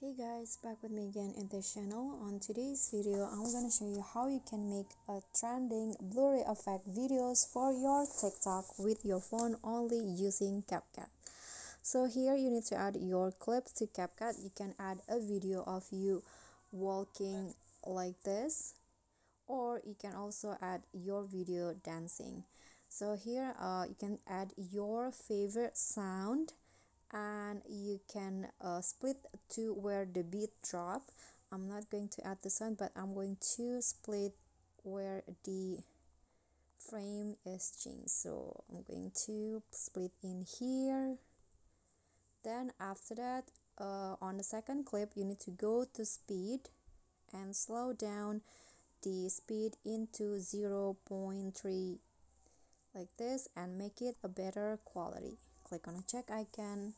Hey guys, back with me again in this channel. On today's video, I'm gonna show you how you can make a trending blurry effect videos for your TikTok with your phone only using CapCut. So here you need to add your clips to CapCut. You can add a video of you walking like this, or you can also add your video dancing. So here you can add your favorite sound, and you can split to where the beat drop. I'm not going to add this one, but I'm going to split where the frame is changed. So I'm going to split in here. Then after that, on the second clip, you need to go to speed and slow down the speed into 0.3 like this and make it a better quality. Click on a check icon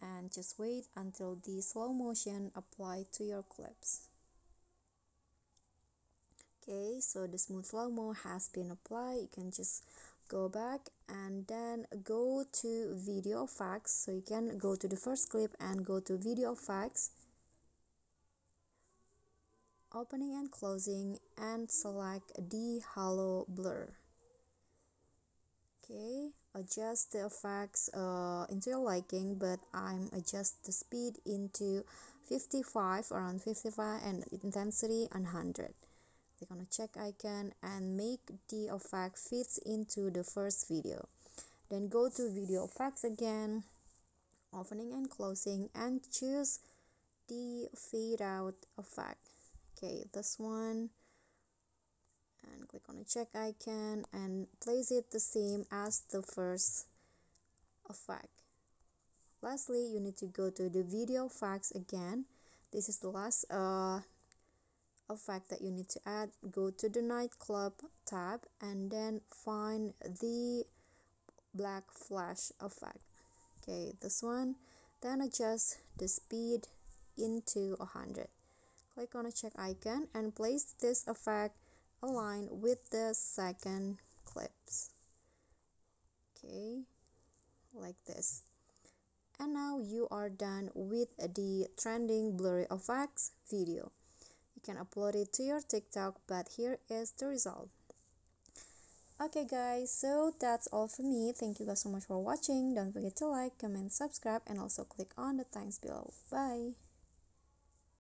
and just wait until the slow motion apply to your clips. Okay, so the smooth slow-mo has been applied. You can just go back and then go to video effects. So you can go to the first clip and go to video effects, opening and closing, and select the halo blur. Okay, adjust the effects into your liking, but I'm adjust the speed into 55, around 55, and intensity 100. Click on a check icon and make the effect fits into the first video. Then go to video effects again, opening and closing, and choose the fade out effect. Okay, this one, and click on a check icon and place it the same as the first effect. Lastly, you need to go to the video effects again. This is the last effect that you need to add. Go to the nightclub tab and then find the black flash effect. Okay, this one. Then adjust the speed into 100. Click on a check icon and place this effect aligned with the second clips. Okay, like this. And now you are done with the trending blurry effects video. You can upload it to your TikTok, but here is the result. Okay guys, so that's all for me. Thank you guys so much for watching. Don't forget to like, comment, subscribe, and also click on the thanks below. Bye.